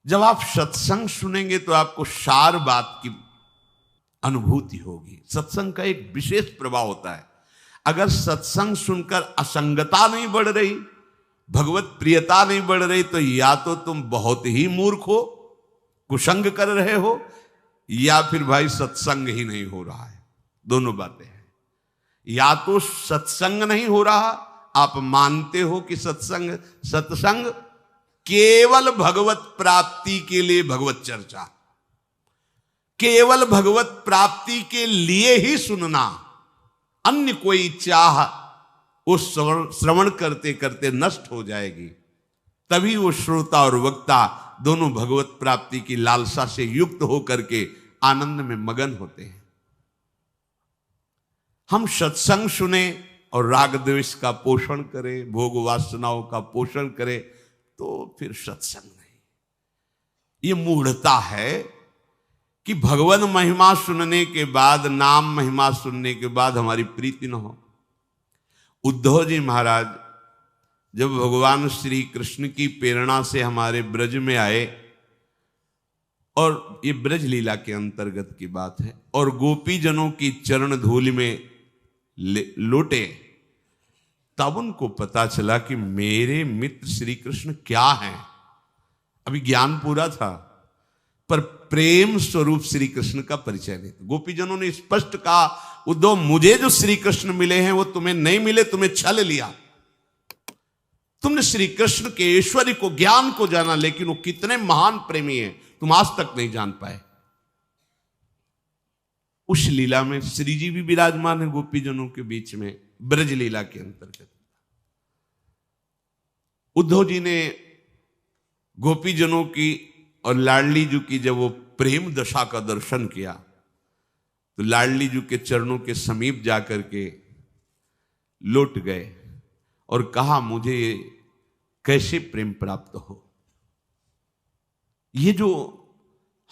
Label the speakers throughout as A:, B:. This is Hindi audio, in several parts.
A: जब आप सत्संग सुनेंगे तो आपको सार बात की अनुभूति होगी। सत्संग का एक विशेष प्रभाव होता है। अगर सत्संग सुनकर असंगता नहीं बढ़ रही, भगवत प्रियता नहीं बढ़ रही, तो या तो तुम बहुत ही मूर्ख हो, कुसंग कर रहे हो, या फिर भाई सत्संग ही नहीं हो रहा है। दोनों बातें हैं। या तो सत्संग नहीं हो रहा, आप मानते हो कि सत्संग केवल भगवत प्राप्ति के लिए भगवत चर्चा, केवल भगवत प्राप्ति के लिए ही सुनना, अन्य कोई चाह उस श्रवण करते करते नष्ट हो जाएगी। तभी वो श्रोता और वक्ता दोनों भगवत प्राप्ति की लालसा से युक्त होकर के आनंद में मगन होते हैं। हम सत्संग सुने और राग द्वेष का पोषण करें, भोग वासनाओं का पोषण करें, तो फिर सत्संग नहीं। ये मूढ़ता है कि भगवान महिमा सुनने के बाद, नाम महिमा सुनने के बाद हमारी प्रीति न हो। उद्धव जी महाराज जब भगवान श्री कृष्ण की प्रेरणा से हमारे ब्रज में आए, और ये ब्रज लीला के अंतर्गत की बात है, और गोपी जनों की चरण धूलि में लोटे, तब उनको पता चला कि मेरे मित्र श्री कृष्ण क्या हैं। अभी ज्ञान पूरा था, पर प्रेम स्वरूप श्री कृष्ण का परिचय नहीं था। गोपी जनों ने स्पष्ट कहा, उद्धव मुझे जो श्री कृष्ण मिले हैं वो तुम्हें नहीं मिले, तुम्हें छल लिया। तुमने श्री कृष्ण के ऐश्वर्य को, ज्ञान को जाना, लेकिन वो कितने महान प्रेमी हैं तुम आज तक नहीं जान पाए। उस लीला में श्री जी भी विराजमान है गोपी जनों के बीच में, ब्रज लीला के अंतर्गत। उद्धव जी ने गोपी जनों की और लाडली जी की जब वो प्रेम दशा का दर्शन किया, तो लाडली जी के चरणों के समीप जाकर के लौट गए और कहा, मुझे कैसे प्रेम प्राप्त हो। ये जो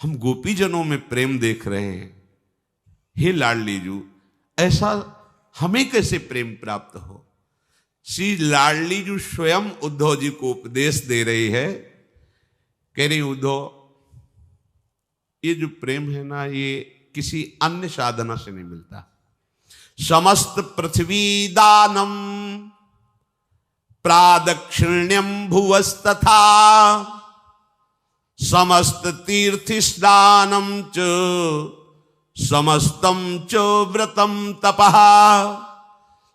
A: हम गोपी जनों में प्रेम देख रहे हैं, हे लाडली जी, ऐसा हमें कैसे प्रेम प्राप्त हो। श्री लाडली जी स्वयं उद्धव जी को उपदेश दे रही है, कह रही उद्धव, ये जो प्रेम है ना, ये किसी अन्य साधना से नहीं मिलता। समस्त पृथ्वी दानम प्रादक्षिण्यम भुवस्तथा समस्त तीर्थ स्नानम च समस्तम च व्रतम तपः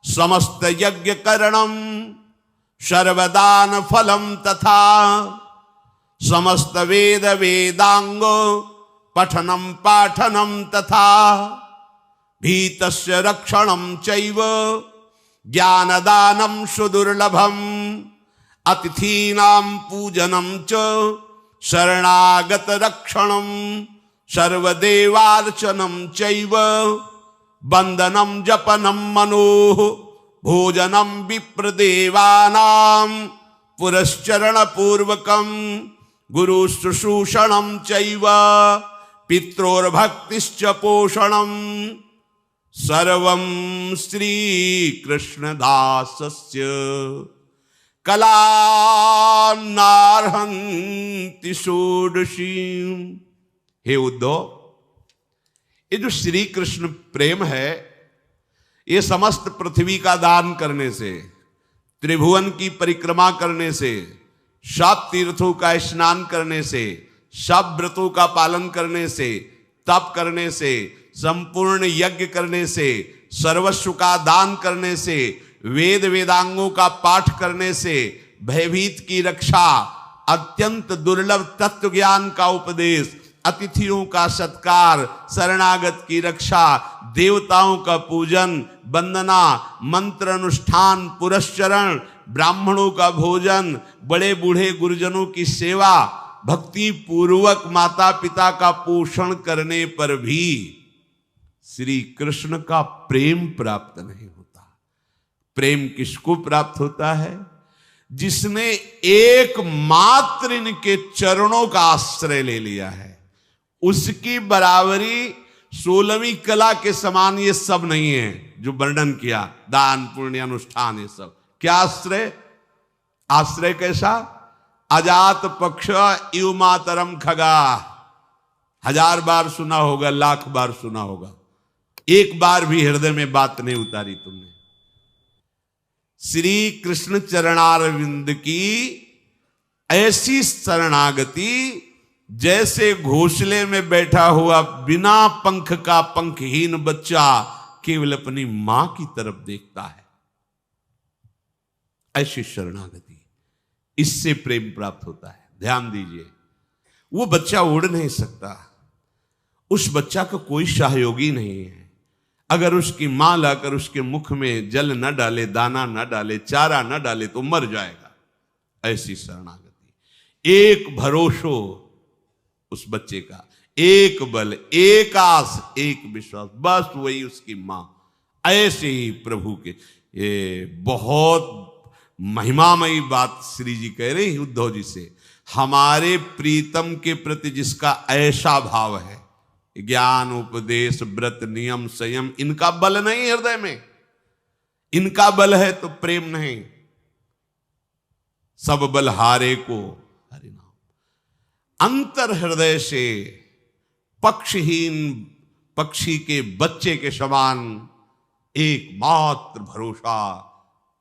A: समस्त यज्ञ करणम सर्वदान फलम तथा समस्त वेद वेदांग पठनम पाठनम तथा भीतस्य रक्षणम चैव ज्ञानदानम सुदुर्लभम अतिथीनां पूजनम च शरणागत रक्षणम सर्वदेवार्चनम चैव वंदनम जपनम मनोः भोजनम विप्रदेवानां पुरश्चरण पूर्वकम गुरु शुश्रूषणम चैव पित्रोर्भक्तिश्च पोषणम सर्वं श्री कृष्णदासस्य कला नार्हन्ति षोडशी। हे उद्धव, ये जो श्री कृष्ण प्रेम है, ये समस्त पृथ्वी का दान करने से, त्रिभुवन की परिक्रमा करने से, सब तीर्थों का स्नान करने से, सब व्रतों का पालन करने से, तप करने से, संपूर्ण यज्ञ करने से, सर्वस्व का दान करने से, वेद वेदांगों का पाठ करने से, भयभीत की रक्षा, अत्यंत दुर्लभ तत्व ज्ञान का उपदेश, अतिथियों का सत्कार, शरणागत की रक्षा, देवताओं का पूजन, वंदना, मंत्र अनुष्ठान, पुरस्चरण, ब्राह्मणों का भोजन, बड़े बूढ़े गुरुजनों की सेवा, भक्ति पूर्वक माता पिता का पोषण करने पर भी श्री कृष्ण का प्रेम प्राप्त नहीं होता। प्रेम किसको प्राप्त होता है? जिसने एकमात्र इनके चरणों का आश्रय ले लिया है। उसकी बराबरी 16वीं कला के समान ये सब नहीं है जो वर्णन किया, दान पुण्य अनुष्ठान, ये सब क्या आश्रय? आश्रय कैसा? अजात पक्ष इव मातरम खगा, 1000 बार सुना होगा, 1,00,000 बार सुना होगा, एक बार भी हृदय में बात नहीं उतारी तुमने। श्री कृष्ण चरणारविंद की ऐसी शरणागति जैसे घोंसले में बैठा हुआ बिना पंख का पंखहीन बच्चा केवल अपनी मां की तरफ देखता है, ऐसी शरणागति, इससे प्रेम प्राप्त होता है। ध्यान दीजिए, वो बच्चा उड़ नहीं सकता, उस बच्चा का कोई सहयोगी नहीं है। अगर उसकी मां लाकर उसके मुख में जल न डाले, दाना न डाले, चारा न डाले तो मर जाएगा। ऐसी शरणागति, एक भरोसो उस बच्चे का, एक बल, एक आस, एक विश्वास, बस वही उसकी मां। ऐसे ही प्रभु के ये बहुत महिमामयी बात श्री जी कह रहे हैं उद्धव जी से। हमारे प्रीतम के प्रति जिसका ऐसा भाव है, ज्ञान उपदेश व्रत नियम संयम, इनका बल नहीं हृदय में, इनका बल है तो प्रेम नहीं। सब बल हारे को हरि नाम। अंतर हृदय से पक्षहीन पक्षी के बच्चे के समान एकमात्र भरोसा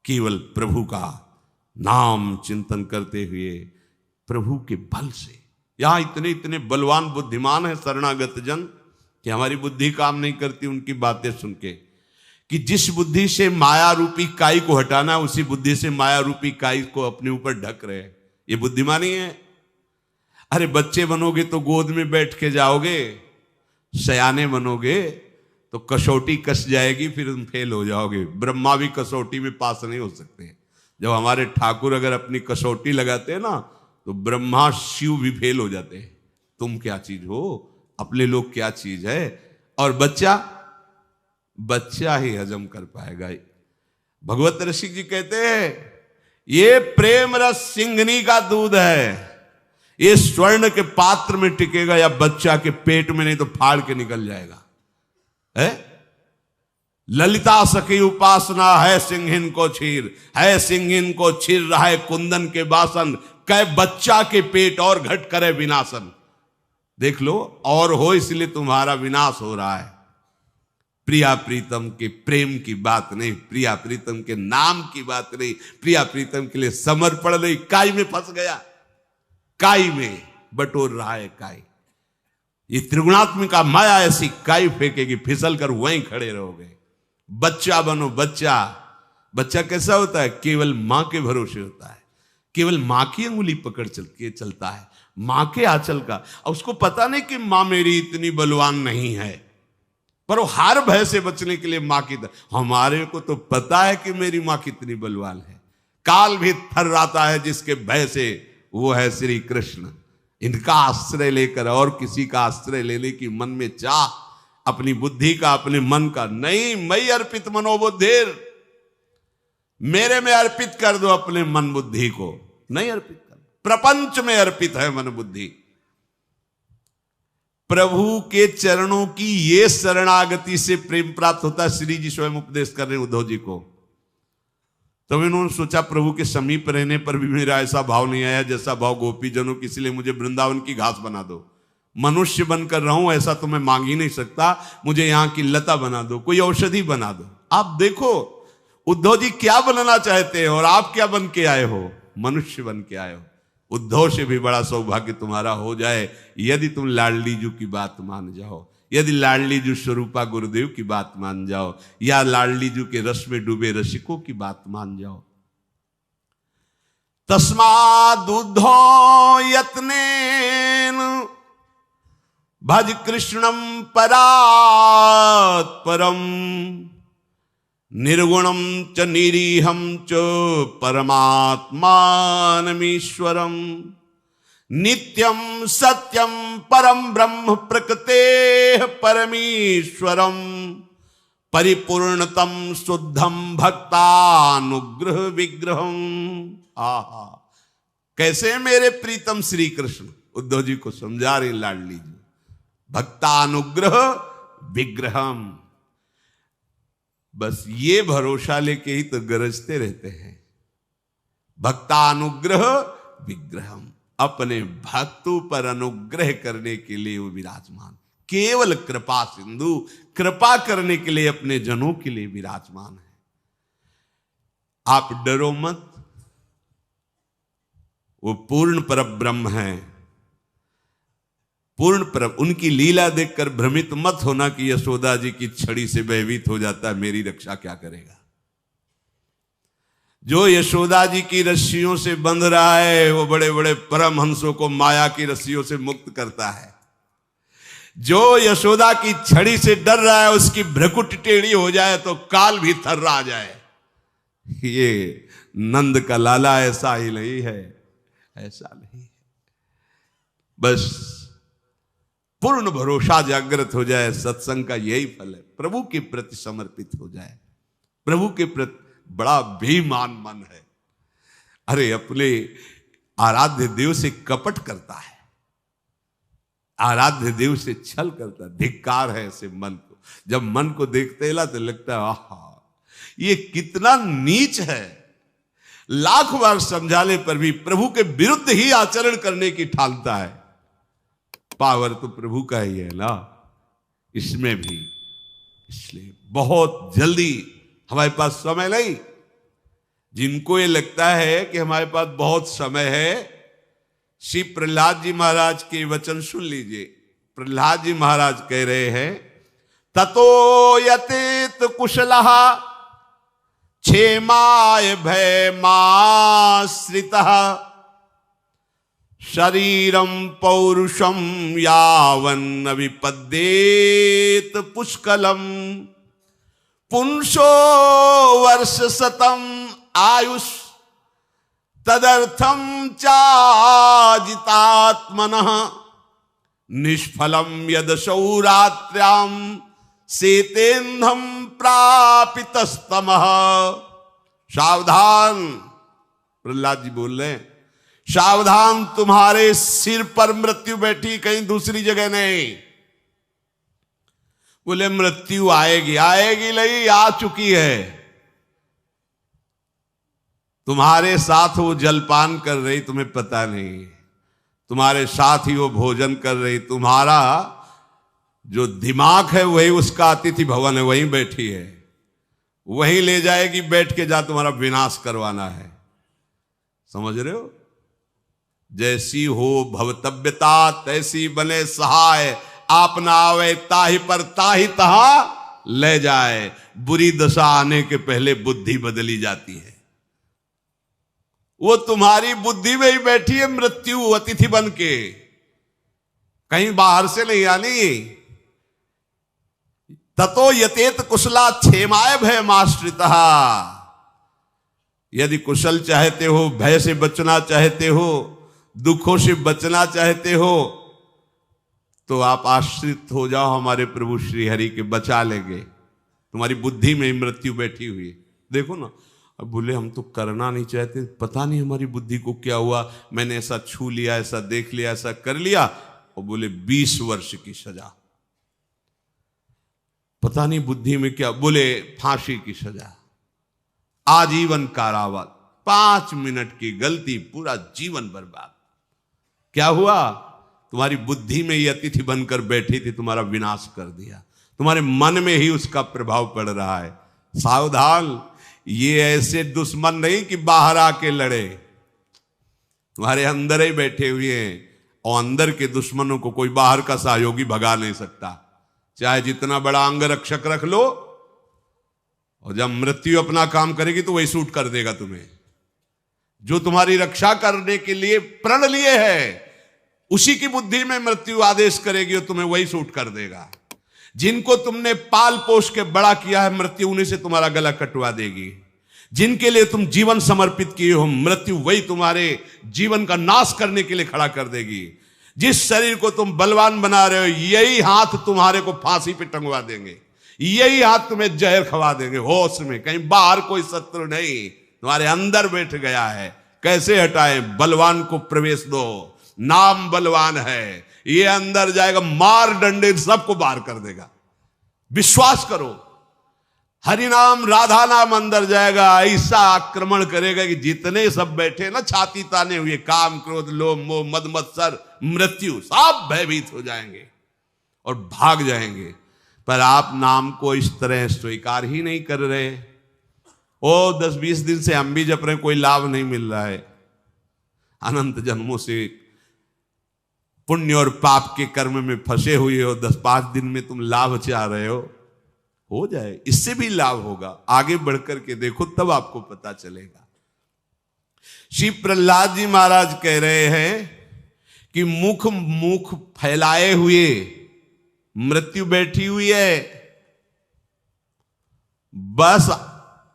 A: केवल प्रभु का नाम चिंतन करते हुए, प्रभु के बल से। यहां इतने इतने बलवान बुद्धिमान है शरणागत जन कि हमारी बुद्धि काम नहीं करती उनकी बातें सुन के, कि जिस बुद्धि से माया रूपी काई को हटाना, उसी बुद्धि से माया रूपी काई को अपने ऊपर ढक रहे हैं। ये बुद्धिमानी है। अरे बच्चे बनोगे तो गोद में बैठ के जाओगे, सयाने बनोगे तो कसौटी कस जाएगी, फिर तुम फेल हो जाओगे। ब्रह्मा भी कसौटी में पास नहीं हो सकते। जब हमारे ठाकुर अगर अपनी कसौटी लगाते हैं ना, तो ब्रह्मा शिव भी फेल हो जाते हैं। तुम क्या चीज हो, अपने लोग क्या चीज है। और बच्चा ही हजम कर पाएगा। भगवत रसिक जी कहते हैं ये प्रेम रस सिंघनी का दूध है, ये स्वर्ण के पात्र में टिकेगा या बच्चा के पेट में, नहीं तो फाड़ के निकल जाएगा। है ललिता सखी उपासना है सिंहिन को छीर, है सिंहिन को छीर रहा है कुंदन के बासन, कै बच्चा के पेट और घट करे विनाशन। देख लो, और हो इसलिए तुम्हारा विनाश हो रहा है। प्रिया प्रीतम के प्रेम की बात नहीं, प्रिया प्रीतम के नाम की बात नहीं, प्रिया प्रीतम के लिए समर्पण नहीं। काई में फंस गया, काई में बटोर रहा है काई। ये त्रिगुणात्मिका माया ऐसी काई फेंकेगी, फिसल कर वहीं खड़े रहोगे। बच्चा बनो, बच्चा। बच्चा कैसा होता है? केवल मां के भरोसे होता है, केवल मां की अंगुली पकड़ के चलता है, मां के आंचल का। और उसको पता नहीं कि मां मेरी इतनी बलवान नहीं है, पर वो हर भय से बचने के लिए मां की हमारे को तो पता है कि मेरी मां कितनी बलवान है। काल भी थर्राता है जिसके भय से, वो है श्री कृष्ण। इनका आश्रय लेकर और किसी का आश्रय लेने की मन में चाह, अपनी बुद्धि का, अपने मन का नहीं। मई अर्पित मनोबुद्धिर, मेरे में अर्पित कर दो अपने मन बुद्धि को, नहीं अर्पित कर, प्रपंच में अर्पित है मन बुद्धि। प्रभु के चरणों की ये शरणागति से प्रेम प्राप्त होता है। श्री जी स्वयं उपदेश कर रहे हैं उद्धव जी को। तब इन्होंने सोचा प्रभु के समीप रहने पर भी मेरा ऐसा भाव नहीं आया जैसा भाव गोपी जनों की, इसलिए मुझे वृंदावन की घास बना दो। मनुष्य बनकर रहूं ऐसा तो मैं मांग ही नहीं सकता, मुझे यहां की लता बना दो, कोई औषधि बना दो। आप देखो उद्धव जी क्या बनना चाहते हैं और आप क्या बन के आए हो? मनुष्य बन के आए हो। उद्धव से भी बड़ा सौभाग्य तुम्हारा हो जाए यदि तुम लाडली जू की बात मान जाओ, यदि लाडली जू स्वरूपा गुरुदेव की बात मान जाओ, या लाडली जू के रस में डूबे रसिकों की बात मान जाओ। तस्माद् उद्धो यत्नेन भज कृष्णम परात् परम, निर्गुणम च निरीहम च परमात्मानमीश्वरम, नित्यम सत्यम परम ब्रह्म प्रकृते परमेश्वरम, परिपूर्णतम शुद्धम भक्तानुग्रह विग्रहम। आहा, कैसे मेरे प्रीतम श्री कृष्ण उद्धव जी को समझा रहे लाडली जी। भक्तानुग्रह विग्रहम, बस ये भरोसा लेके ही तो गरजते रहते हैं। भक्तानुग्रह विग्रहम, अपने भक्तों पर अनुग्रह करने के लिए वो विराजमान, केवल कृपा सिंधु, कृपा करने के लिए अपने जनों के लिए विराजमान है। आप डरो मत, वो पूर्ण परब्रह्म है, पूर्ण पर। उनकी लीला देखकर भ्रमित मत होना कि यशोदा जी की छड़ी से भयभीत हो जाता है, मेरी रक्षा क्या करेगा। जो यशोदा जी की रस्सियों से बंध रहा है वो बड़े बड़े परमहंसों को माया की रस्सियों से मुक्त करता है। जो यशोदा की छड़ी से डर रहा है उसकी भ्रकुटी टेढ़ी हो जाए तो काल भी थर्रा जाए। ये नंद का लाला ऐसा ही नहीं है, ऐसा नहीं है। बस पूर्ण भरोसा जागृत हो जाए, सत्संग का यही फल है। प्रभु के प्रति समर्पित हो जाए, प्रभु के प्रति बड़ा बेईमान मन है। अरे अपने आराध्य देव से कपट करता है, आराध्य देव से छल करता है। धिक्कार है ऐसे मन को। जब मन को देखते ला तो लगता है आहा ये कितना नीच है। लाख बार समझाने पर भी प्रभु के विरुद्ध ही आचरण करने की ठानता है। पावर तो प्रभु का ही है ना, इसमें भी। इसलिए बहुत जल्दी, हमारे पास समय नहीं। जिनको ये लगता है कि हमारे पास बहुत समय है, श्री प्रहलाद जी महाराज के वचन सुन लीजिए। प्रहलाद जी महाराज कह रहे हैं, ततो यतेत कुशलः क्षेमाय भयमाश्रितः शरीरम पौरुषम यावन्न विपद्येत पुष्कलम पुंसो वर्ष शतम आयुष तदर्थम चाजितात्मनः निष्फलम यद सौरात्र्याम सेतेन्धम प्रापितस्तमः। सावधान, प्रहलाद जी बोल रहे हैं, सावधान, तुम्हारे सिर पर मृत्यु बैठी, कहीं दूसरी जगह नहीं। बोले मृत्यु आएगी, आएगी नहीं, आ चुकी है। तुम्हारे साथ वो जलपान कर रही, तुम्हें पता नहीं। तुम्हारे साथ ही वो भोजन कर रही। तुम्हारा जो दिमाग है वही उसका अतिथि भवन है, वहीं बैठी है, वहीं ले जाएगी, बैठ के जा तुम्हारा विनाश करवाना है। समझ रहे हो? जैसी हो भवतव्यता तैसी बने सहाय, आप ना आवे ताहि पर ताहि तहा ले जाए। बुरी दशा आने के पहले बुद्धि बदली जाती है। वो तुम्हारी बुद्धि में ही बैठी है मृत्यु, अतिथि बन के, कहीं बाहर से नहीं आनी। ततो यतेत कुशला क्षेमाय भयमाश्रितः। यदि कुशल चाहते हो, भय से बचना चाहते हो, दुखों से बचना चाहते हो, तो आप आश्रित हो जाओ हमारे प्रभु श्री हरि के, बचा लेंगे। तुम्हारी बुद्धि में मृत्यु बैठी हुई है। देखो ना, अब बोले हम तो करना नहीं चाहते, पता नहीं हमारी बुद्धि को क्या हुआ, मैंने ऐसा छू लिया, ऐसा देख लिया, ऐसा कर लिया, और बोले 20 वर्ष की सजा। पता नहीं बुद्धि में क्या, बोले फांसी की सजा, आजीवन कारावास, 5 मिनट की गलती पूरा जीवन बर्बाद। क्या हुआ? तुम्हारी बुद्धि में ये अतिथि बनकर बैठी थी, तुम्हारा विनाश कर दिया। तुम्हारे मन में ही उसका प्रभाव पड़ रहा है। सावधान, ये ऐसे दुश्मन नहीं कि बाहर आके लड़े, तुम्हारे अंदर ही बैठे हुए हैं। और अंदर के दुश्मनों को कोई बाहर का सहयोगी भगा नहीं सकता, चाहे जितना बड़ा अंगरक्षक रख लो। और जब मृत्यु अपना काम करेगी तो वही सूट कर देगा तुम्हें। जो तुम्हारी रक्षा करने के लिए प्रण लिए है, उसी की बुद्धि में मृत्यु आदेश करेगी और तुम्हें वही सूट कर देगा। जिनको तुमने पाल पोष के बड़ा किया है, मृत्यु उन्हीं से तुम्हारा गला कटवा देगी। जिनके लिए तुम जीवन समर्पित किए हो, मृत्यु वही तुम्हारे जीवन का नाश करने के लिए खड़ा कर देगी। जिस शरीर को तुम बलवान बना रहे हो, यही हाथ तुम्हारे को फांसी पे टंगवा देंगे, यही हाथ तुम्हें जहर खवा देंगे। होश में, कहीं बाहर कोई शत्रु नहीं, तुम्हारे अंदर बैठ गया है। कैसे हटाएं? बलवान को प्रवेश दो, नाम बलवान है, ये अंदर जाएगा, मार डंडे सबको बाहर कर देगा। विश्वास करो। हरि नाम राधा नाम अंदर जाएगा, ऐसा आक्रमण करेगा कि जितने सब बैठे ना छाती ताने हुए, काम क्रोध लोभ मोह मद मत्सर मृत्यु, सब भयभीत हो जाएंगे और भाग जाएंगे। पर आप नाम को इस तरह स्वीकार ही नहीं कर रहे। ओ 10-20 दिन से हम भी जप रहे, कोई लाभ नहीं मिल रहा है। अनंत जन्मों से पुण्य और पाप के कर्म में फंसे हुए हो, 10-5 दिन में तुम लाभ चाह रहे हो जाए, इससे भी लाभ होगा। आगे बढ़कर के देखो तब आपको पता चलेगा। श्री प्रहलाद जी महाराज कह रहे हैं कि मुख फैलाए हुए मृत्यु बैठी हुई है, बस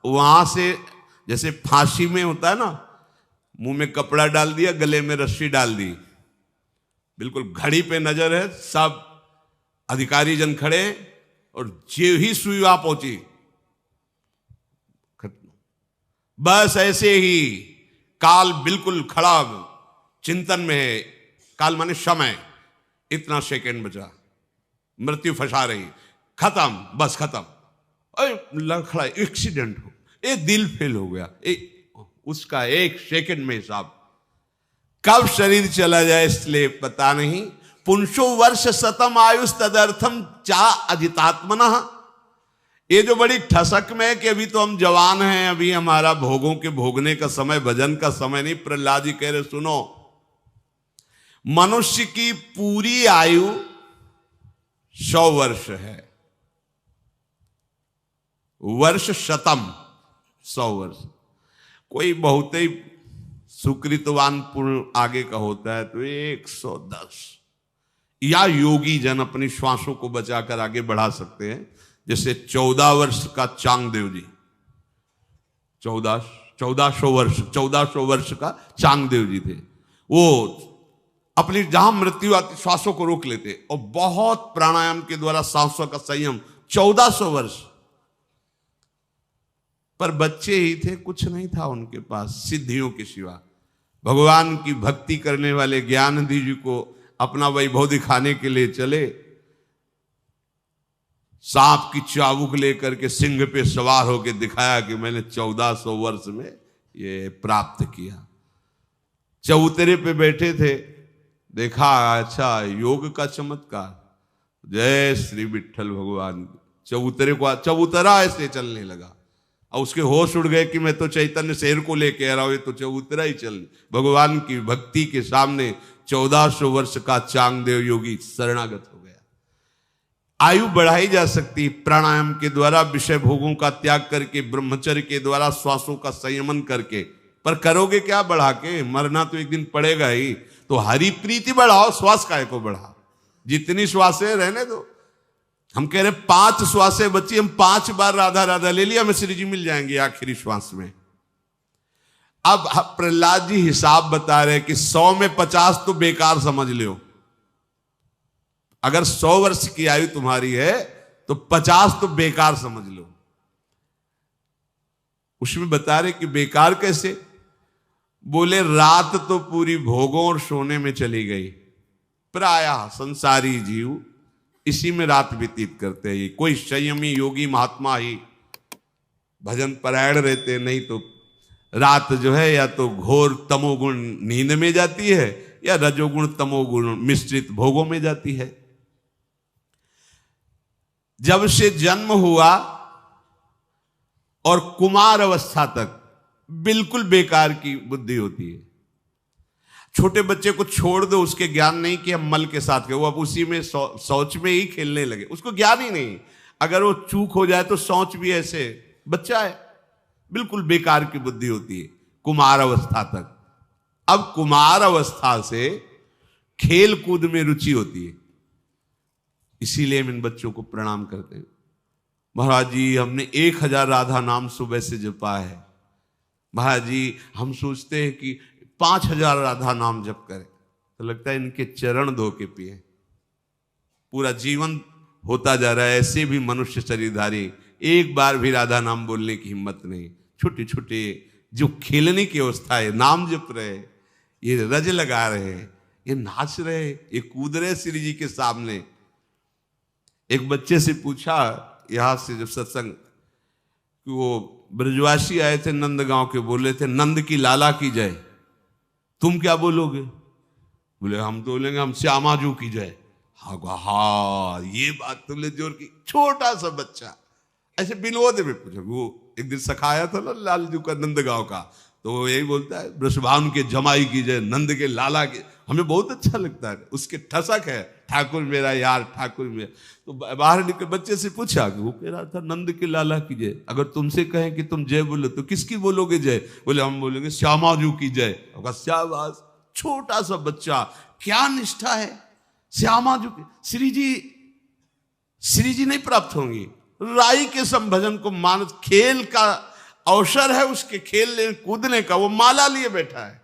A: वहां से जैसे फांसी में होता है ना, मुंह में कपड़ा डाल दिया, गले में रस्सी डाल दी, बिल्कुल घड़ी पे नजर है, सब अधिकारी जन खड़े और जे ही सुई वहां पहुंची खत्म। बस ऐसे ही काल बिल्कुल खड़ा चिंतन में है। काल माने समय, इतना सेकंड बचा, मृत्यु फंसा रही, खत्म, बस खत्म। खड़ा एक्सीडेंट हो, दिल फेल हो गया, उसका 1 सेकंड में हिसाब, कब शरीर चला जाए इसलिए पता नहीं। पुंसो वर्ष शतम आयुष तदर्थम चा अजितात्मना। ये जो बड़ी ठसक में है कि अभी तो हम जवान हैं, अभी हमारा भोगों के भोगने का समय, भजन का समय नहीं। प्रहलाद जी कह रहे सुनो, मनुष्य की पूरी आयु 100 वर्ष है, वर्ष शतम 100 वर्ष। कोई बहुत ही सुकृतवान पुण्य आगे का होता है तो 110, या योगी जन अपनी श्वासों को बचाकर आगे बढ़ा सकते हैं। जैसे 14 वर्ष का चांगदेव जी, 1400 वर्ष का चांगदेव जी थे। वो अपनी जहां मृत्यु आती श्वासों को रोक लेते और बहुत प्राणायाम के द्वारा सांसों का संयम, 1400 वर्ष। पर बच्चे ही थे, कुछ नहीं था उनके पास सिद्धियों के सिवा। भगवान की भक्ति करने वाले ज्ञाननिधि जी को अपना वैभव दिखाने के लिए चले, सांप की चाबुक लेकर के सिंह पे सवार होकर दिखाया कि मैंने 1400 वर्ष में ये प्राप्त किया। चबूतरे पे बैठे थे, देखा अच्छा योग का चमत्कार, जय श्री विठ्ठल भगवान। चबूतरा ऐसे चलने लगा और उसके होश उड़ गए कि मैं तो चैतन्य शेर को लेके आ रहा हूं, ये तो चबूतरा ही चल। भगवान की भक्ति के सामने 1400 वर्ष का चांगदेव योगी शरणागत हो गया। आयु बढ़ाई जा सकती प्राणायाम के द्वारा, विषय भोगों का त्याग करके, ब्रह्मचर्य के द्वारा, श्वासों का संयमन करके। पर करोगे क्या बढ़ा के? मरना तो एक दिन पड़ेगा ही। तो हरि प्रीति बढ़ाओ, श्वास काय को बढ़ा, जितनी श्वासें रहने दो। हम कह रहे 5 श्वासें बची, हम 5 बार राधा राधा ले लिया, हमें श्री जी मिल जाएंगे आखिरी श्वास में। अब प्रहलाद जी हिसाब बता रहे कि 100 में 50 तो बेकार समझ लो। अगर 100 वर्ष की आयु तुम्हारी है तो 50 तो बेकार समझ लो। उसमें बता रहे कि बेकार कैसे? बोले रात तो पूरी भोगों और सोने में चली गई। प्रायः संसारी जीव इसी में रात व्यतीत करते हैं। कोई संयमी योगी महात्मा ही भजन परायण रहते, नहीं तो रात जो है या तो घोर तमोगुण नींद में जाती है या रजोगुण तमोगुण मिश्रित भोगों में जाती है। जब से जन्म हुआ और कुमार अवस्था तक बिल्कुल बेकार की बुद्धि होती है। छोटे बच्चे को छोड़ दो, उसके ज्ञान नहीं कि हम मल के साथ गए, वो अब उसी में शौच में ही खेलने लगे, उसको ज्ञान ही नहीं। अगर वो चूक हो जाए तो शौच भी ऐसे, बच्चा है, बिल्कुल बेकार की बुद्धि होती है कुमार अवस्था तक। अब कुमार अवस्था से खेल कूद में रुचि होती है। इसीलिए हम इन बच्चों को प्रणाम करते हैं। महाराज जी हमने 1000 राधा नाम सुबह से जपा है। महाराज जी हम सोचते हैं कि 5000 राधा नाम जप करें, तो लगता है इनके चरण धो के पिए। पूरा जीवन होता जा रहा है ऐसे भी मनुष्य शरीरधारी, एक बार भी राधा नाम बोलने की हिम्मत नहीं। छोटे छोटे जो खेलने की अवस्था है, नाम जप रहे, ये रज लगा रहे, ये नाच रहे, ये कूद रहे श्री जी के सामने। एक बच्चे से पूछा यहां से जब सत्संग, कि वो ब्रजवासी आए थे नंदगांव के, बोले थे नंद की लाला की जय। तुम क्या बोलोगे? बोले हम तो बोलेंगे हम श्यामाजू की जय। हाँ ये बात तुमने जोर की। छोटा सा बच्चा ऐसे विनोद में पूछो। वो एक दिन सखाया था ना लालजू का नंदगांव का, तो वो यही बोलता है वृषभानु के जमाई की जय, नंद के लाला के। हमें बहुत अच्छा लगता है, उसके ठसक है ठाकुर मेरा यार ठाकुर मेरा। तो बाहर निकल बच्चे से पूछा कि वो कह रहा था नंद के लाला की जय। अगर तुमसे कहें कि तुम जय बोलो तो किसकी बोलोगे जय? बोले हम बोलेंगे श्यामाजू की जय। शाबाश, छोटा सा बच्चा, क्या निष्ठा है। श्यामाजू की श्री जी नहीं प्राप्त होंगी। राई के संभजन को मानस खेल का अवसर है, उसके खेलने कूदने का। वो माला लिए बैठा है,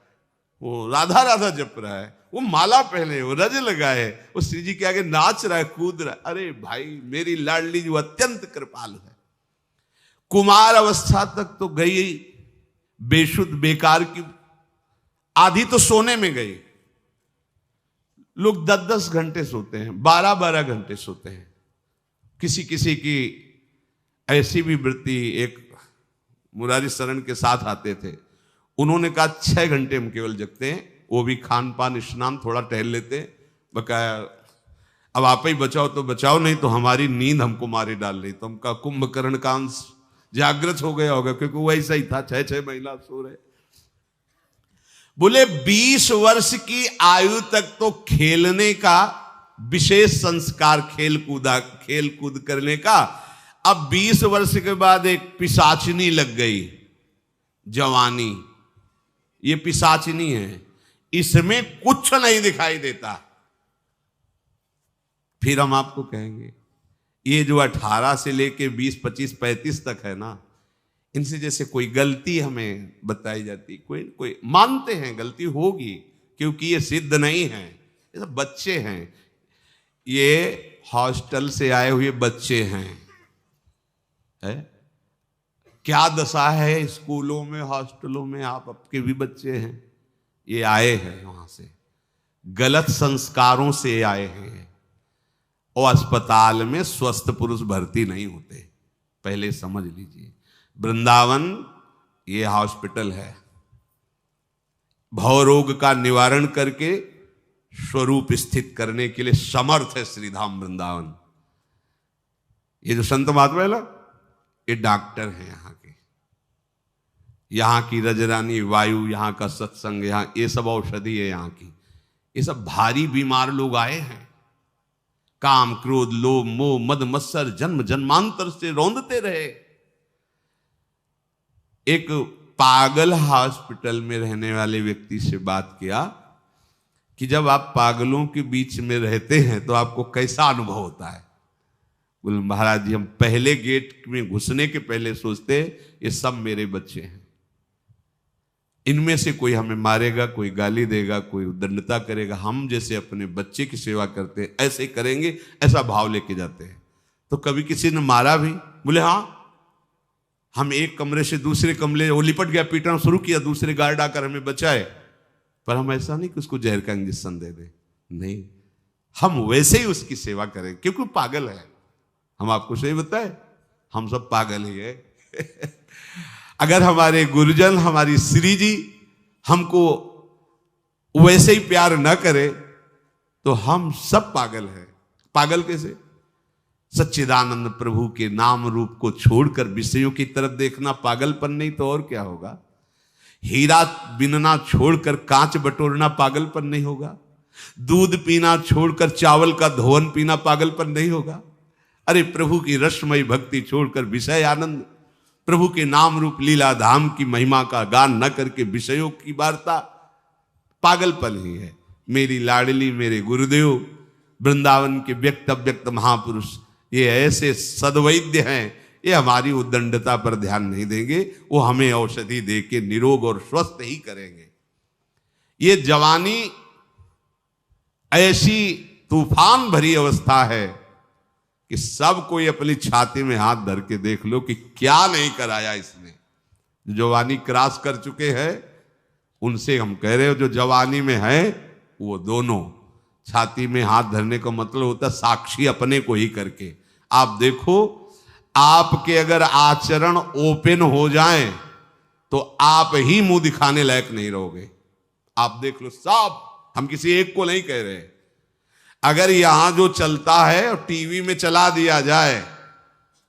A: वो राधा राधा जप रहा है, वो माला पहने, वो रज लगाए, वो श्री जी के आगे नाच रहा है, कूद रहा है। अरे भाई मेरी लाडली जो अत्यंत कृपालु है। कुमार अवस्था तक तो गई बेशुद्ध बेकार की, आधी तो सोने में गई। लोग 10-10 घंटे सोते हैं, 12-12 घंटे सोते हैं। किसी किसी की ऐसी भी वृत्ति, एक मुरारी शरण के साथ आते थे, उन्होंने कहा 6 घंटे हम केवल जगते हैं, वो भी खान पान स्नान थोड़ा टहल लेते हैं, बकाया अब आप ही बचाओ तो बचाओ, नहीं तो हमारी नींद हमको मारे डाल रही। तो हमका कुंभकर्ण का अंश जागृत हो गया होगा, क्योंकि वो ऐसा ही था, 6-6 महीना सो रहे। बोले 20 वर्ष की आयु तक तो खेलने का विशेष संस्कार, खेल कूद करने का। अब 20 वर्ष के बाद एक पिशाचिनी लग गई, जवानी। ये पिशाचिनी है, इसमें कुछ नहीं दिखाई देता। फिर हम आपको कहेंगे ये जो 18 से लेके 20, 25, 35 तक है ना, इनसे जैसे कोई गलती हमें बताई जाती, कोई मानते हैं गलती होगी, क्योंकि ये सिद्ध नहीं है, ये सब बच्चे हैं, ये हॉस्टल से आए हुए बच्चे हैं। है क्या दशा है स्कूलों में, हॉस्टलों में, आप आपके भी बच्चे हैं, ये आए हैं वहां से, गलत संस्कारों से आए हैं। और अस्पताल में स्वस्थ पुरुष भर्ती नहीं होते, पहले समझ लीजिए। वृंदावन ये हॉस्पिटल है, भवरोग का निवारण करके स्वरूप स्थित करने के लिए समर्थ है श्रीधाम वृंदावन। ये जो संत महात्मा है ना, ये डॉक्टर हैं यहाँ के, यहाँ की रजरानी वायु, यहाँ का सत्संग, यहाँ ये सब औषधि है यहाँ की। ये सब भारी बीमार लोग आए हैं, काम क्रोध लोभ मोह मद मत्सर जन्म जन्मांतर से रौंदते रहे। एक पागल हॉस्पिटल में रहने वाले व्यक्ति से बात किया कि जब आप पागलों के बीच में रहते हैं तो आपको कैसा अनुभव होता है? बोले महाराज जी, हम पहले गेट में घुसने के पहले सोचते ये सब मेरे बच्चे हैं, इनमें से कोई हमें मारेगा, कोई गाली देगा, कोई उद्दंडता करेगा, हम जैसे अपने बच्चे की सेवा करते हैं ऐसे करेंगे, ऐसा भाव लेके जाते हैं। तो कभी किसी ने मारा भी? बोले हाँ, हम एक कमरे से दूसरे कमरे, वो लिपट गया, पीटना शुरू किया, दूसरे गार्ड आकर हमें बचाए, पर हम ऐसा नहीं कि उसको जहर का इंजेक्शन दे दे, नहीं, हम वैसे ही उसकी सेवा करें, क्योंकि पागल है। हम आपको सही बताए, हम सब पागल ही है। अगर हमारे गुरुजन, हमारी श्री जी हमको वैसे ही प्यार न करे तो हम सब पागल हैं। पागल कैसे? सच्चिदानंद प्रभु के नाम रूप को छोड़कर विषयों की तरफ देखना पागलपन नहीं तो और क्या होगा? हीरा बिनना छोड़कर कांच बटोरना पागलपन नहीं होगा? दूध पीना छोड़कर चावल का धोवन पीना पागलपन नहीं होगा? अरे प्रभु की रसमयी भक्ति छोड़कर विषय आनंद, प्रभु के नाम रूप लीला धाम की महिमा का गान न करके विषयों की वार्ता, पागलपन ही है। मेरी लाडली मेरे गुरुदेव वृंदावन के व्यक्त अव्यक्त महापुरुष ये ऐसे सद्वैद्य हैं, ये हमारी उद्दंडता पर ध्यान नहीं देंगे, वो हमें औषधि दे के निरोग और स्वस्थ ही करेंगे। ये जवानी ऐसी तूफान भरी अवस्था है कि सब कोई अपनी छाती में हाथ धर के देख लो कि क्या नहीं कराया इसने। जो जवानी क्रॉस कर चुके हैं उनसे हम कह रहे हो, जो जवानी में है वो दोनों छाती में हाथ धरने का मतलब होता है साक्षी अपने को ही करके। आप देखो आपके अगर आचरण ओपन हो जाएं तो आप ही मुंह दिखाने लायक नहीं रहोगे। आप देख लो सब, हम किसी एक को नहीं कह रहे, अगर यहां जो चलता है और टीवी में चला दिया जाए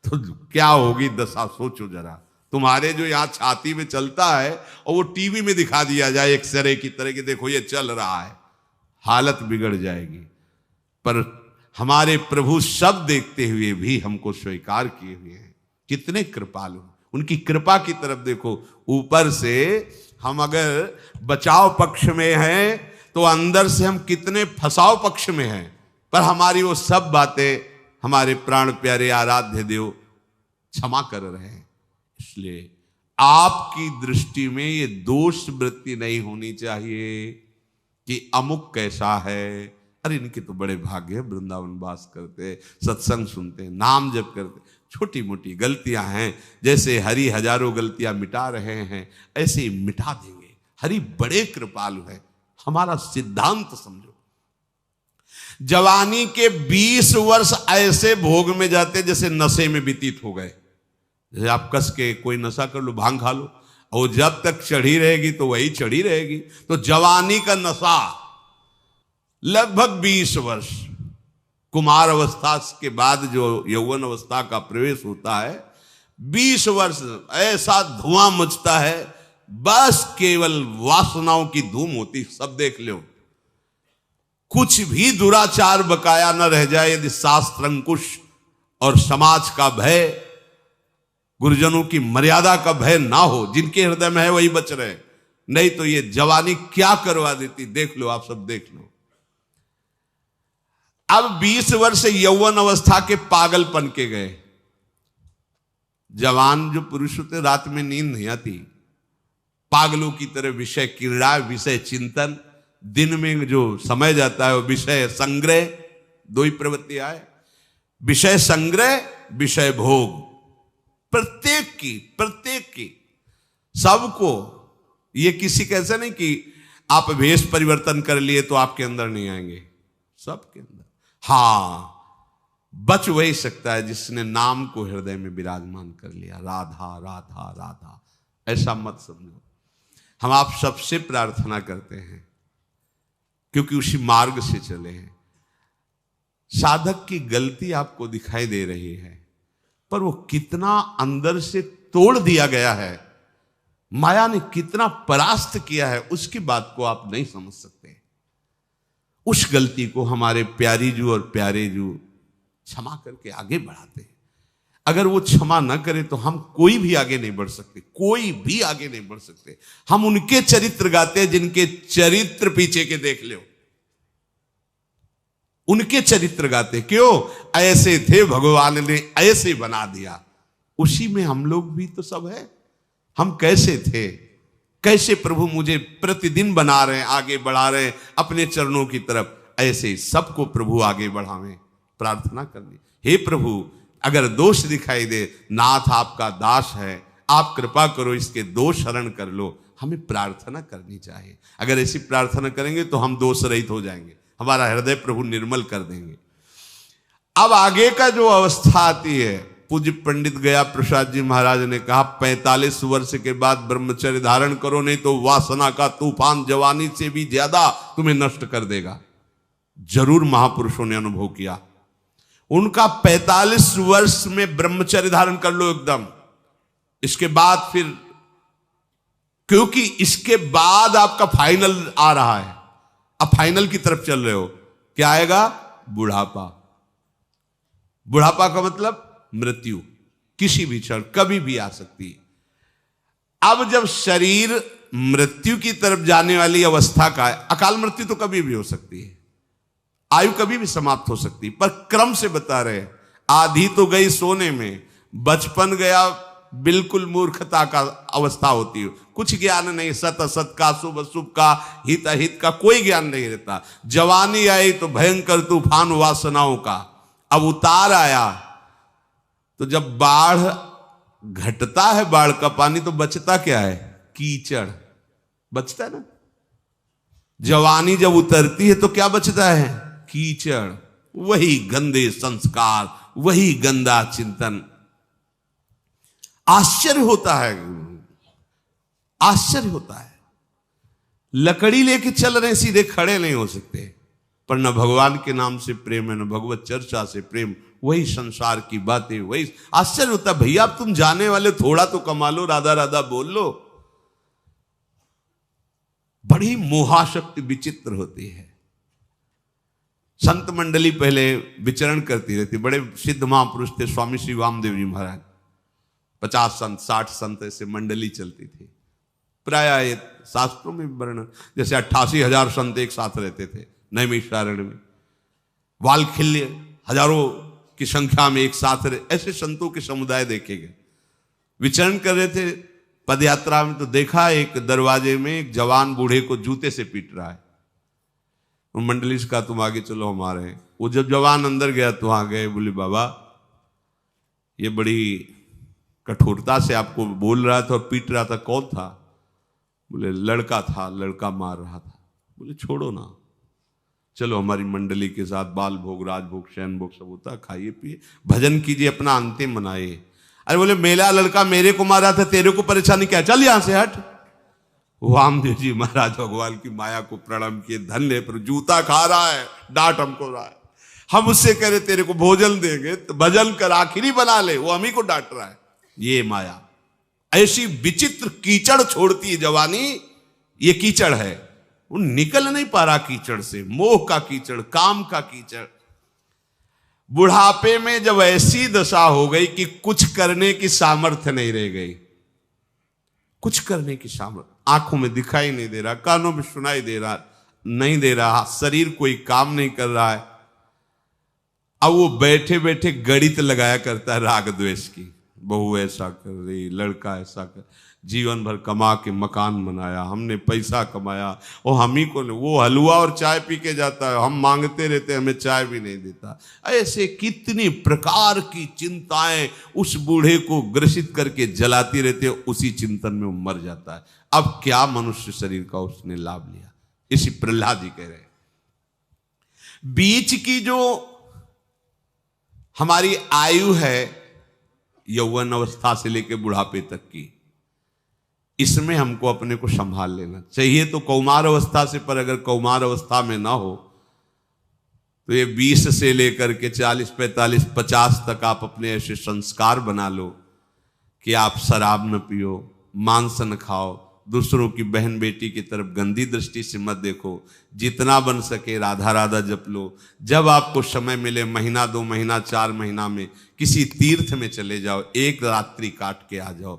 A: तो क्या होगी दशा, सोचो जरा। तुम्हारे जो यहां छाती में चलता है और वो टीवी में दिखा दिया जाए एक्सरे की तरह कि देखो ये चल रहा है, हालत बिगड़ जाएगी। पर हमारे प्रभु सब देखते हुए भी हमको स्वीकार किए हुए हैं। कितने कृपालु, उनकी कृपा की तरफ देखो। ऊपर से हम अगर बचाव पक्ष में हैं तो अंदर से हम कितने फसाव पक्ष में हैं, पर हमारी वो सब बातें हमारे प्राण प्यारे आराध्य देव क्षमा कर रहे हैं। इसलिए आपकी दृष्टि में ये दोष वृत्ति नहीं होनी चाहिए कि अमुक कैसा है, अरे इनके तो बड़े भाग्य है, वृंदावन वास करते, सत्संग सुनते, नाम जप करते। छोटी मोटी गलतियां हैं, जैसे हरि हजारों गलतियां मिटा रहे हैं ऐसे ही मिटा देंगे। हरि बड़े कृपालु है, हमारा सिद्धांत समझो। जवानी के 20 वर्ष ऐसे भोग में जाते जैसे नशे में व्यतीत हो गए। जैसे आप कस के कोई नशा कर लो, भांग खा लो, और जब तक चढ़ी रहेगी तो वही चढ़ी रहेगी। तो जवानी का नशा लगभग 20 वर्ष, कुमार अवस्था के बाद जो यौवन अवस्था का प्रवेश होता है, 20 वर्ष ऐसा धुआं मचता है, बस केवल वासनाओं की धूम होती। सब देख लो, कुछ भी दुराचार बकाया न रह जाए यदि शास्त्र अंकुश और समाज का भय, गुरुजनों की मर्यादा का भय ना हो। जिनके हृदय में है वही बच रहे, नहीं तो ये जवानी क्या करवा देती। देख लो, आप सब देख लो। अब 20 वर्ष यौवन अवस्था के पागलपन के गए। जवान जो पुरुष होते रात में नींद नहीं आती, पागलों की तरह विषय क्रीड़ा, विषय चिंतन, दिन में जो समय जाता है वो विषय संग्रह। दो ही प्रवृत्ति आए, विषय संग्रह, विषय भोग। प्रत्येक की सबको, ये किसी का ऐसा नहीं कि आप वेश परिवर्तन कर लिए तो आपके अंदर नहीं आएंगे, सबके अंदर। हाँ, बच वही सकता है जिसने नाम को हृदय में विराजमान कर लिया, राधा राधा राधा। ऐसा मत समझो। हम आप सबसे प्रार्थना करते हैं क्योंकि उसी मार्ग से चले हैं। साधक की गलती आपको दिखाई दे रही है, पर वो कितना अंदर से तोड़ दिया गया है, माया ने कितना परास्त किया है, उसकी बात को आप नहीं समझ सकते। उस गलती को हमारे प्यारी जू और प्यारे जू क्षमा करके आगे बढ़ाते हैं। अगर वो क्षमा न करे तो हम कोई भी आगे नहीं बढ़ सकते, कोई भी आगे नहीं बढ़ सकते। हम उनके चरित्र गाते हैं जिनके चरित्र पीछे के देख लो, उनके चरित्र गाते। क्यों? ऐसे थे, भगवान ने ऐसे बना दिया। उसी में हम लोग भी तो सब है। हम कैसे थे, कैसे प्रभु मुझे प्रतिदिन बना रहे हैं, आगे बढ़ा रहे हैं अपने चरणों की तरफ। ऐसे सबको प्रभु आगे बढ़ावें। प्रार्थना करनी, हे प्रभु अगर दोष दिखाई दे, नाथ आपका दास है, आप कृपा करो, इसके दोष हरण कर लो। हमें प्रार्थना करनी चाहिए। अगर ऐसी प्रार्थना करेंगे तो हम दोष रहित हो जाएंगे, हमारा हृदय प्रभु निर्मल कर देंगे। अब आगे का जो अवस्था आती है, पूज्य पंडित गया प्रसाद जी महाराज ने कहा 45 वर्ष के बाद ब्रह्मचर्य धारण करो, नहीं तो वासना का तूफान जवानी से भी ज्यादा तुम्हें नष्ट कर देगा। जरूर महापुरुषों ने अनुभव किया। उनका 45 वर्ष में ब्रह्मचर्य धारण कर लो एकदम। इसके बाद फिर, क्योंकि इसके बाद आपका फाइनल आ रहा है, अब फाइनल की तरफ चल रहे हो। क्या आएगा? बुढ़ापा। बुढ़ापा का मतलब मृत्यु, किसी भी क्षण कभी भी आ सकती है। अब जब शरीर मृत्यु की तरफ जाने वाली अवस्था का है, अकाल मृत्यु तो कभी भी हो सकती है, आयु कभी भी समाप्त हो सकती है, पर क्रम से बता रहे। आधी तो गई सोने में, बचपन गया बिल्कुल मूर्खता का अवस्था होती है, कुछ ज्ञान नहीं, सत असत का, शुभ अशुभ का, हित अहित का कोई ज्ञान नहीं रहता। जवानी आई तो भयंकर तूफान वासनाओं का। अब उतार आया तो जब बाढ़ घटता है, बाढ़ का पानी, तो बचता क्या है? कीचड़ बचता है ना। जवानी जब उतरती है तो क्या बचता है? कीचड़। वही गंदे संस्कार, वही गंदा चिंतन। आश्चर्य होता है, आश्चर्य होता है। लकड़ी लेके चल रहे, सीधे खड़े नहीं हो सकते, पर न भगवान के नाम से प्रेम है, न भगवत चर्चा से प्रेम, वही संसार की बातें, वही आश्चर्य होता है। भैया अब तुम जाने वाले, थोड़ा तो कमा लो, राधा राधा बोल लो। बड़ी मोहाशक्ति विचित्र होती है। संत मंडली पहले विचरण करती रहती, बड़े सिद्ध महापुरुष थे स्वामी श्री वामदेव जी महाराज, 50 संत 60 संत ऐसे मंडली चलती थी। प्राय शास्त्रों में वर्णन, जैसे 88,000 संत एक साथ रहते थे नैमिषारण्य में, वालखिल्य हजारों की संख्या में एक साथ रहे, ऐसे संतों के समुदाय देखे गए। विचरण कर रहे थे पदयात्रा में, तो देखा एक दरवाजे में एक जवान बूढ़े को जूते से पीट रहा है। मंडली से कहा तुम आगे चलो, हमारे। वो जब जवान अंदर गया तो वहां गए, बोले बाबा ये बड़ी कठोरता से आपको बोल रहा था और पीट रहा था, कौन था? बोले लड़का था, लड़का मार रहा था। बोले छोड़ो ना, चलो हमारी मंडली के साथ बाल भोग, राजभोग, शयन भोग सब होता, खाइए पिए, भजन कीजिए, अपना अंतिम मनाइए। अरे बोले मेरा लड़का मेरे को मारा था, तेरे को परेशानी क्या, चल यहां से हट। वामदेव जी महाराज भगवान की माया को प्रणाम किए, धन्य पर जूता खा रहा है, डांट हमको रहा है, हम उससे कह रहे तेरे को भोजन देंगे तो भजन कर आखिरी बना ले, वो हम ही को डांट रहा है। ये माया ऐसी विचित्र कीचड़ छोड़ती है जवानी, ये कीचड़ है, वो निकल नहीं पा रहा कीचड़ से, मोह का कीचड़, काम का कीचड़। बुढ़ापे में जब ऐसी दशा हो गई कि कुछ करने की सामर्थ्य नहीं रह गई, कुछ करने की सामर्थ्य, आंखों में दिखाई नहीं दे रहा, कानों में सुनाई दे रहा नहीं दे रहा, शरीर कोई काम नहीं कर रहा है। अब वो बैठे बैठे गणित लगाया करता है राग द्वेष की, बहू ऐसा कर रही, लड़का ऐसा कर, जीवन भर कमा के मकान बनाया, हमने पैसा कमाया और हम ही को, वो हलवा और चाय पी के जाता है, हम मांगते रहते, हमें चाय भी नहीं देता। ऐसे कितनी प्रकार की चिंताएं उस बूढ़े को ग्रसित करके जलाती रहती है, उसी चिंतन में वो मर जाता है। अब क्या मनुष्य शरीर का उसने लाभ लिया, इसी प्रहलाद जी कह रहे हैं। बीच की जो हमारी आयु है, यौवन अवस्था से लेकर बुढ़ापे तक की, इसमें हमको अपने को संभाल लेना चाहिए। तो कौमार अवस्था से, पर अगर कौमार अवस्था में ना हो तो ये 20 से लेकर के 40, 45, 50 तक आप अपने ऐसे संस्कार बना लो कि आप शराब न पियो, मांस न खाओ, दूसरों की बहन बेटी की तरफ गंदी दृष्टि से मत देखो, जितना बन सके राधा राधा जप लो। जब आपको समय मिले, महीना 2 महीना 4 महीना में किसी तीर्थ में चले जाओ, एक रात्रि काट के आ जाओ।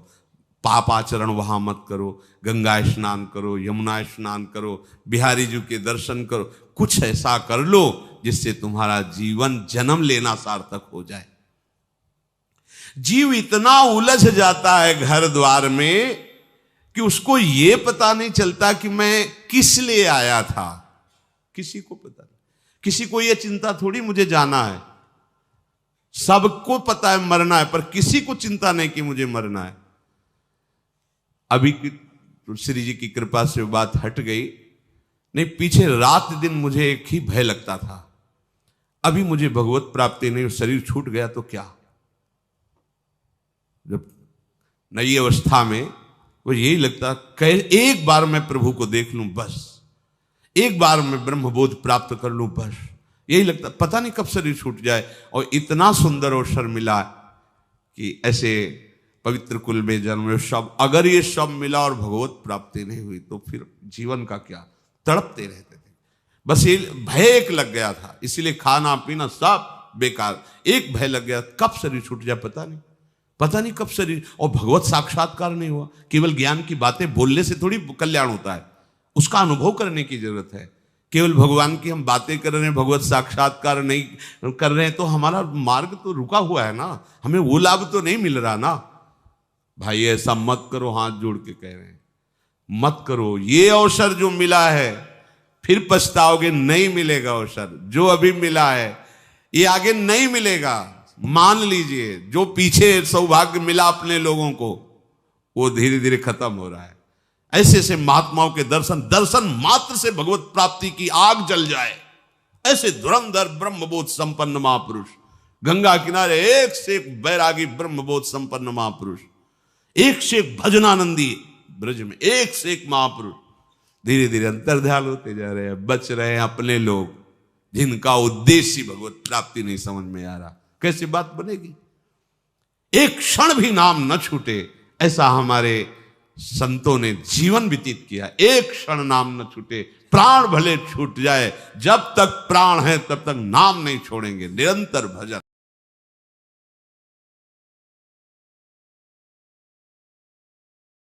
A: पाप आचरण वहां मत करो, गंगा स्नान करो, यमुना स्नान करो, बिहारी जी के दर्शन करो, कुछ ऐसा कर लो जिससे तुम्हारा जीवन जन्म लेना सार्थक हो जाए। जीव इतना उलझ जाता है घर द्वार में कि उसको ये पता नहीं चलता कि मैं किस लिए आया था। किसी को पता नहीं, किसी को ये चिंता थोड़ी मुझे जाना है, सबको पता है मरना है, पर किसी को चिंता नहीं कि मुझे मरना है। अभी श्री जी की कृपा से बात हट गई, नहीं पीछे रात दिन मुझे एक ही भय लगता था, अभी मुझे भगवत प्राप्ति नहीं, शरीर छूट गया तो क्या। जब नई अवस्था में वो यही लगता, एक बार मैं प्रभु को देख लूं बस, एक बार मैं ब्रह्मबोध प्राप्त कर लूं बस, यही लगता। पता नहीं कब शरीर छूट जाए, और इतना सुंदर अवसर मिला कि ऐसे पवित्र कुल में जन्म, सब अगर ये सब मिला और भगवत प्राप्ति नहीं हुई तो फिर जीवन का क्या। तड़पते रहते थे, बस ये भय एक लग गया था, इसीलिए खाना पीना सब बेकार। एक भय लग गया, कब शरीर छूट जाए पता नहीं, पता नहीं कब शरीर। और भगवत साक्षात्कार नहीं हुआ। केवल ज्ञान की बातें बोलने से थोड़ी कल्याण होता है, उसका अनुभव करने की जरूरत है। केवल भगवान की हम बातें कर रहे हैं, भगवत साक्षात्कार नहीं कर रहे हैं, तो हमारा मार्ग तो रुका हुआ है ना, हमें वो लाभ तो नहीं मिल रहा ना। भाई ऐसा मत करो, हाथ जोड़ के कह रहे हैं, मत करो। ये अवसर जो मिला है फिर पछताओगे, नहीं मिलेगा अवसर। जो अभी मिला है ये आगे नहीं मिलेगा। मान लीजिए जो पीछे सौभाग्य मिला अपने लोगों को, वो धीरे धीरे खत्म हो रहा है। ऐसे ऐसे महात्माओं के दर्शन मात्र से भगवत प्राप्ति की आग जल जाए। ऐसे धुरंधर ब्रह्मबोध संपन्न महापुरुष, गंगा किनारे एक से एक बैरागी ब्रह्मबोध संपन्न महापुरुष, एक से एक भजनानंदी ब्रज में, एक से एक महापुरुष धीरे धीरे अंतर्ध्यान होते जा रहे हैं। बच रहे हैं अपने लोग जिनका उद्देश्य भगवत प्राप्ति नहीं समझ में आ रहा। कैसी बात बनेगी? एक क्षण भी नाम न छूटे, ऐसा हमारे संतों ने जीवन व्यतीत किया। एक क्षण नाम न छूटे, प्राण भले छूट जाए, जब तक प्राण है तब तक नाम नहीं छोड़ेंगे, निरंतर भजन।